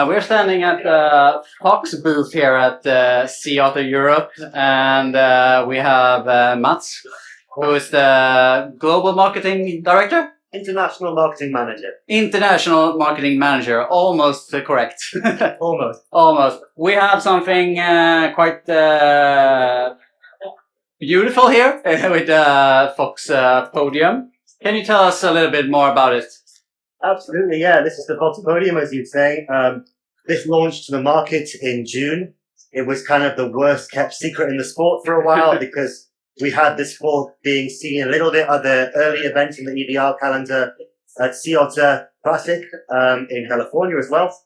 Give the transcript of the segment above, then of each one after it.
We're standing at the Fox booth here at Sea Auto Europe, and we have Mats, who is the Global Marketing Director? International Marketing Manager. International Marketing Manager, almost correct. Almost. Almost. We have something quite beautiful here with the Fox Podium. Can you tell us a little bit more about it? Absolutely, yeah. This is the Fox Podium, as you'd say. This launched to the market in June. It was kind of the worst kept secret in the sport for a while because we had this sport being seen a little bit at the early events in the EDR calendar at Sea Otter Classic in California as well.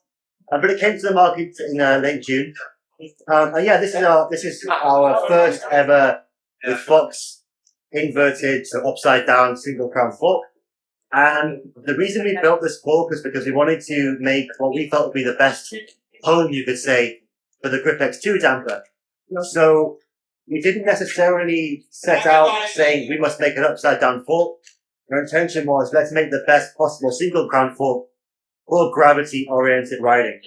But it came to the market in late June. And yeah, this is our first ever with Fox inverted, so upside down single crown fork. And the reason we built this fork is because we wanted to make what we felt would be the best home, you could say, for the Grip X2 damper. So we didn't necessarily set out saying we must make an upside down fork. Our intention was let's make the best possible single crown fork for gravity oriented riding.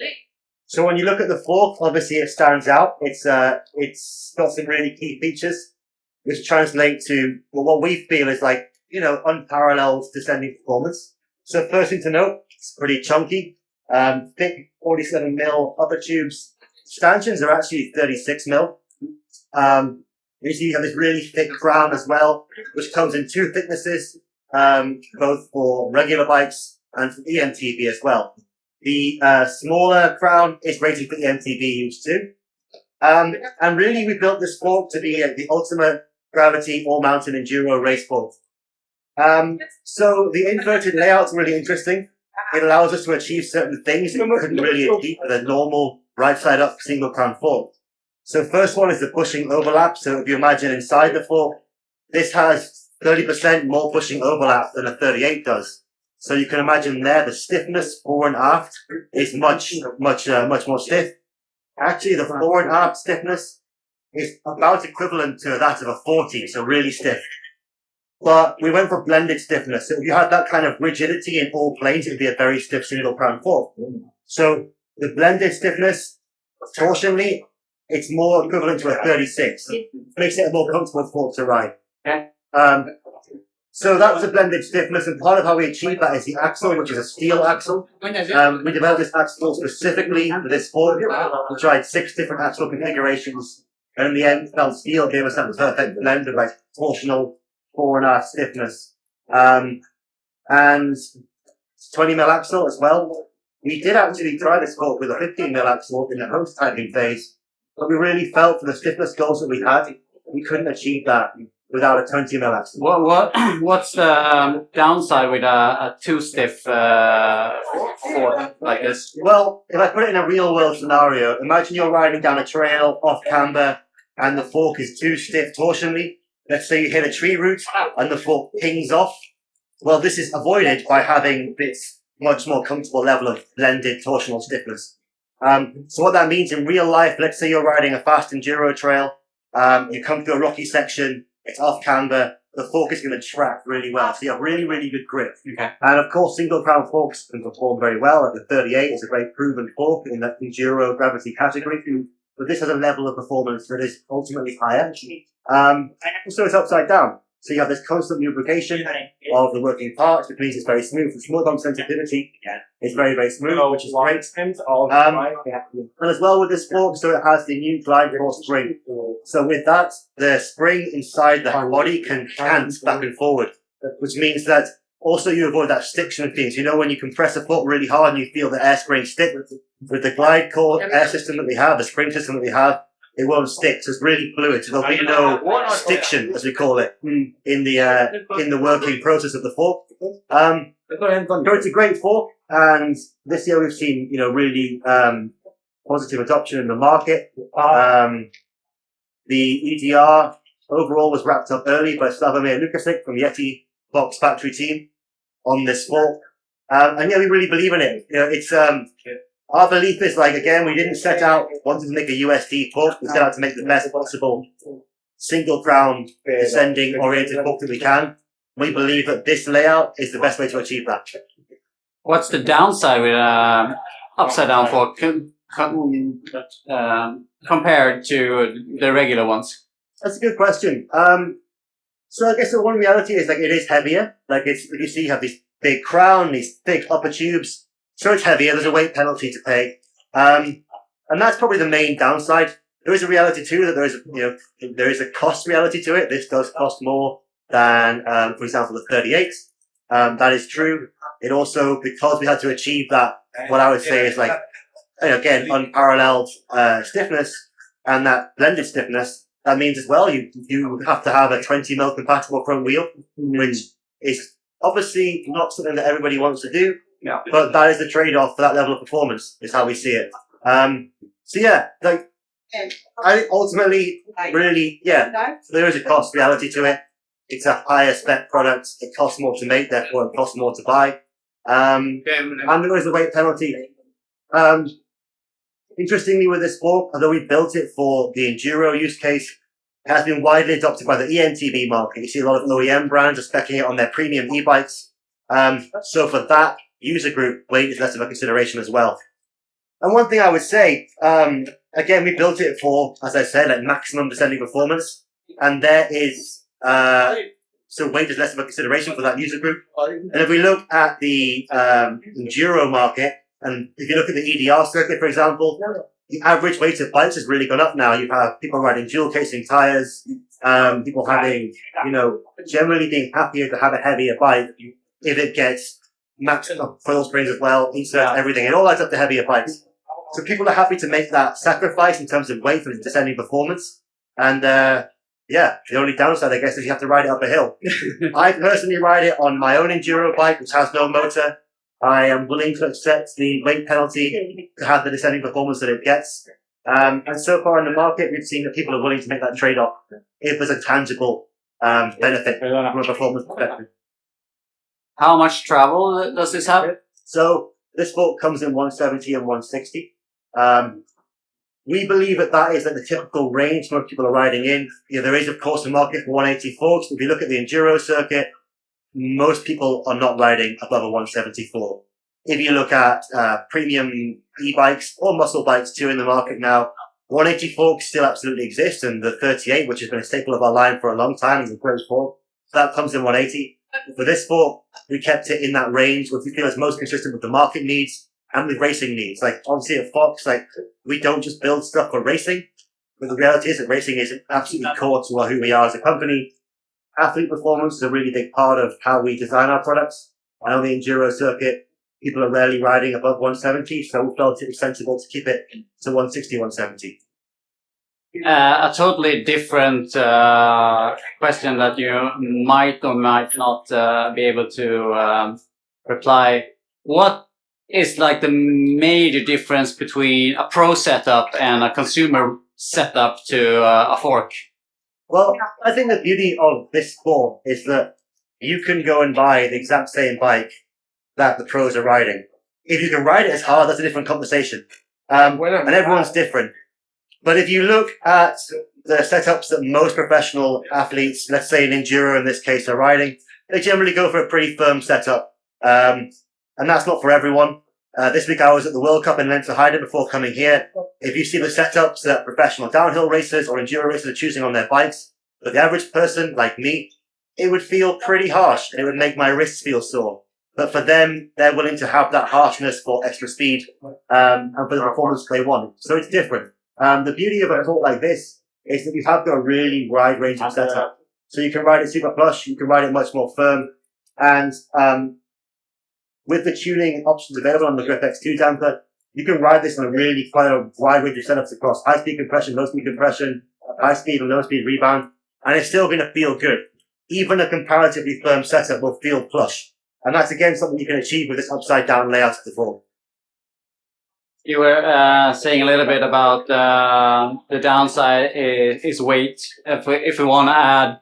So when you look at the fork, obviously it stands out. It's got some really key features which translate to what we feel is like, you know, unparalleled descending performance. So first thing to note, it's pretty chunky, thick 47mm upper tubes. Stanchions are actually 36mm. You see you have this really thick crown as well, which comes in two thicknesses, both for regular bikes and for EMTB as well. The smaller crown is rated for EMTB use too. And really we built this fork to be the ultimate gravity all-mountain enduro race fork. So the inverted layout's really interesting. It allows us to achieve certain things that we couldn't really achieve with a normal right side up single crown fork. So first one is the pushing overlap. So if you imagine inside the fork, this has 30% more pushing overlap than a 38 does. So you can imagine there the stiffness fore and aft is much more stiff. Actually, the fore and aft stiffness is about equivalent to that of a 40, so really stiff. But we went for blended stiffness. So if you had that kind of rigidity in all planes, it would be a very stiff single crown fork. So the blended stiffness, torsionally, it's more equivalent to a 36. It makes it a more comfortable fork to ride. So that was a blended stiffness, and part of how we achieved that is the axle, which is a steel axle. We developed this axle specifically for this fork. We tried 6 different axle configurations, and in the end, felt steel gave us that perfect blend of like torsional fore and aft stiffness. And 20mm axle as well. We did actually try this fork with a 15mm axle in the host typing phase, but we really felt for the stiffness goals that we had, we couldn't achieve that without a 20mm axle. What's the downside with a too stiff fork like this? Well, if I put it in a real world scenario, imagine you're riding down a trail off camber and the fork is too stiff torsionally. Let's say you hit a tree root and the fork pings off. Well, this is avoided by having this much more comfortable level of blended torsional stiffness. So what that means in real life, let's say you're riding a fast enduro trail, you come through a rocky section, it's off camber, the fork is going to track really well. So you have really, really good grip. Okay. And of course, single crown forks can perform very well. Like the 38 is a very proven fork in that enduro gravity category. But this has a level of performance that is ultimately higher. So it's upside down. So you have this constant lubrication of the working parts, which means it's very smooth. The small bump sensitivity is very, very smooth, which is great. And as well with this fork, so it has the new glide force spring. So with that, the spring inside the body can cant back and forward, which means that also you avoid that stiction things. You know, when you compress a foot really hard and you feel the air spring stick, with the glide core air system that we have, the spring system that we have, it won't stick. So it's really fluid. So there'll be no stiction, as we call it, in the working process of the fork. So it's a great fork, and this year we've seen, you know, really positive adoption in the market. The EDR overall was wrapped up early by Slavomir Lukasic from Yeti Box Factory team on this fork. And yeah, we really believe in it. You know, our belief is like, again, we didn't set out wanting to make a USD fork. We set out to make the best possible single crown descending oriented fork that we can. We believe that this layout is the best way to achieve that. What's the downside with upside down fork compared to the regular ones? That's a good question. So I guess the one reality is like it is heavier. Like it's, you see, you have this big crown, these thick upper tubes. So it's heavier. There's a weight penalty to pay. And that's probably the main downside. There is a reality too that there is a cost reality to it. This does cost more than, for example, the 38. That is true. It also, because we had to achieve that, what I would say is like, again, unparalleled stiffness and that blended stiffness. That means as well, you have to have a 20mm compatible front wheel, which is obviously not something that everybody wants to do, but that is the trade-off for that level of performance, is how we see it. So yeah, like, I think ultimately, really, there is a cost reality to it. It's a higher spec product. It costs more to make, therefore it costs more to buy. And there is a weight penalty. Interestingly, with this fork, although we built it for the Enduro use case, it has been widely adopted by the ENTB market. You see a lot of OEM brands are speccing it on their premium e-bikes. So for that user group, weight is less of a consideration as well. And one thing I would say, again, we built it for, as I said, like maximum descending performance. And there is, so weight is less of a consideration for that user group. And if we look at the Enduro market, and if you look at the EDR circuit, for example, the average weight of bikes has really gone up now. You have people riding dual casing tires, people having, generally being happier to have a heavier bike if it gets maxed up coil springs as well, inserts, everything. It all adds up to heavier bikes. So people are happy to make that sacrifice in terms of weight for descending performance. And, the only downside, I guess, is you have to ride it up a hill. I personally ride it on my own Enduro bike, which has no motor. I am willing to accept the weight penalty to have the descending performance that it gets. And so far in the market, we've seen that people are willing to make that trade-off if there's a tangible benefit from a performance perspective. How much travel does this have? So this fork comes in 170 and 160. We believe that is like the typical range most people are riding in. There is, of course, a market for 180 forks. If you look at the Enduro circuit, most people are not riding above a 174. If you look at premium e-bikes or muscle bikes too in the market now, 180 forks still absolutely exist, and the 38, which has been a staple of our line for a long time, is a closed fork. That comes in 180. For this fork, we kept it in that range, which we feel is most consistent with the market needs and with racing needs. Like, obviously at Fox, we don't just build stuff for racing, but the reality is that racing is absolutely core to who we are as a company. Athlete performance is a really big part of how we design our products. And on the Enduro circuit, people are rarely riding above 170, so we felt it was sensible to keep it to 160, 170. A totally different question that you might or might not be able to reply. What is like the major difference between a pro setup and a consumer setup to a fork? Well, I think the beauty of this sport is that you can go and buy the exact same bike that the pros are riding. If you can ride it as hard, that's a different conversation. And everyone's different. But if you look at the setups that most professional athletes, let's say in Enduro in this case, are riding, they generally go for a pretty firm setup. And that's not for everyone. This week I was at the World Cup in Lanserar before coming here. If you see the setups that professional downhill racers or enduro racers are choosing on their bikes, for the average person like me, it would feel pretty harsh and it would make my wrists feel sore. But for them, they're willing to have that harshness for extra speed, and for the performance they want. So it's different. The beauty of a sport like this is that you have got a really wide range of setup. So you can ride it super plush, you can ride it much more firm, and, with the tuning options available on the Grip X2 damper, you can ride this on a really quite a wide range of setups across high speed compression, low speed compression, high speed and low speed rebound, and it's still going to feel good. Even a comparatively firm setup will feel plush. And that's again something you can achieve with this upside down layout of the fork. You were saying a little bit about the downside is weight. If we want to add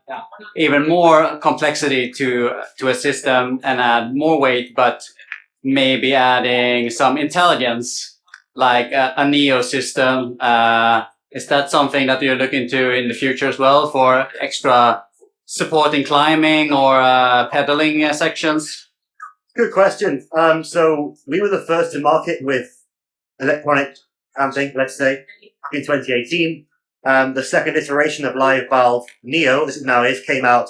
even more complexity to a system and add more weight, but maybe adding some intelligence, like a Neo system. Is that something that you're looking to in the future as well for extra support in climbing or pedaling sections? Good question. So we were the first to market with electronic clamping, let's say, in 2018. The second iteration of Live Valve Neo, as it now is, came out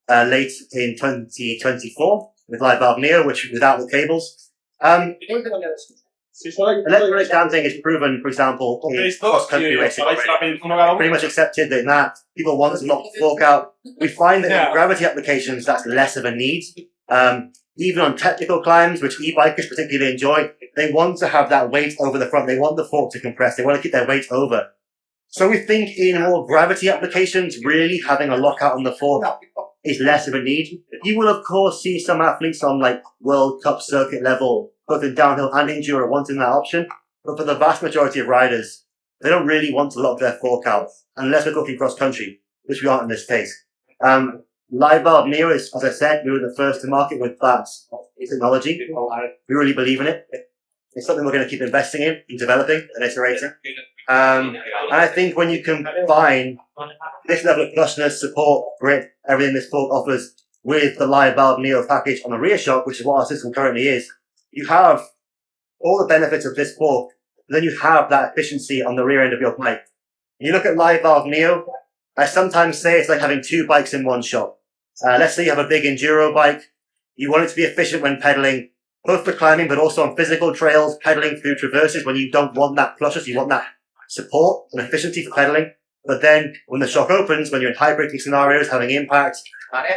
late in 2024 with Live Valve Neo, which without the cables. Electronic dancing is proven, for example, in cross-country racing already. Pretty much accepted that in that people want to knock the fork out. We find that in gravity applications, that's less of a need. Even on technical climbs, which e-bikers particularly enjoy, they want to have that weight over the front. They want the fork to compress. They want to keep their weight over. So we think in more gravity applications, really having a lockout on the fork is less of a need. You will, of course, see some athletes on like World Cup circuit level, both in downhill and enduro, wanting that option. But for the vast majority of riders, they don't really want to lock their fork out unless we're talking cross country, which we aren't in this case. Live Valve Neo is, as I said, we were the first to market with that technology. We really believe in it. It's something we're going to keep investing in developing and iterating. And I think when you combine this level of plushness, support, grip, everything this fork offers with the Live Valve Neo package on the rear shock, which is what our system currently is, you have all the benefits of this fork, then you have that efficiency on the rear end of your bike. When you look at Live Valve Neo, I sometimes say it's like having two bikes in one shot. Let's say you have a big enduro bike. You want it to be efficient when pedaling, both for climbing, but also on physical trails, pedaling through traverses when you don't want that plushness, you want that support and efficiency for pedaling. But then when the shock opens, when you're in high braking scenarios, having impact,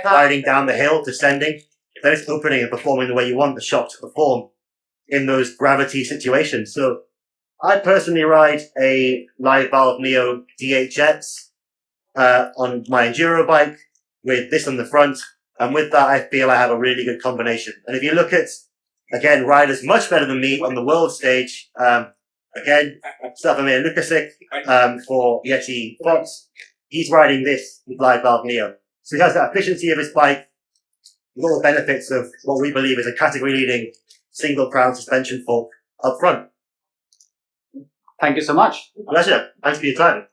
riding down the hill, descending, then it's opening and performing the way you want the shock to perform in those gravity situations. So I personally ride a Live Valve Neo DHX on my enduro bike with this on the front, and with that I feel I have a really good combination. And if you look at, again, riders much better than me on the world stage, again, Slavomir Lukasic for Yeti Fox, he's riding this with Live Valve Neo. So he has that efficiency of his bike, with all the benefits of what we believe is a category-leading single crown suspension fork up front. Thank you so much. Pleasure. Thanks for your time.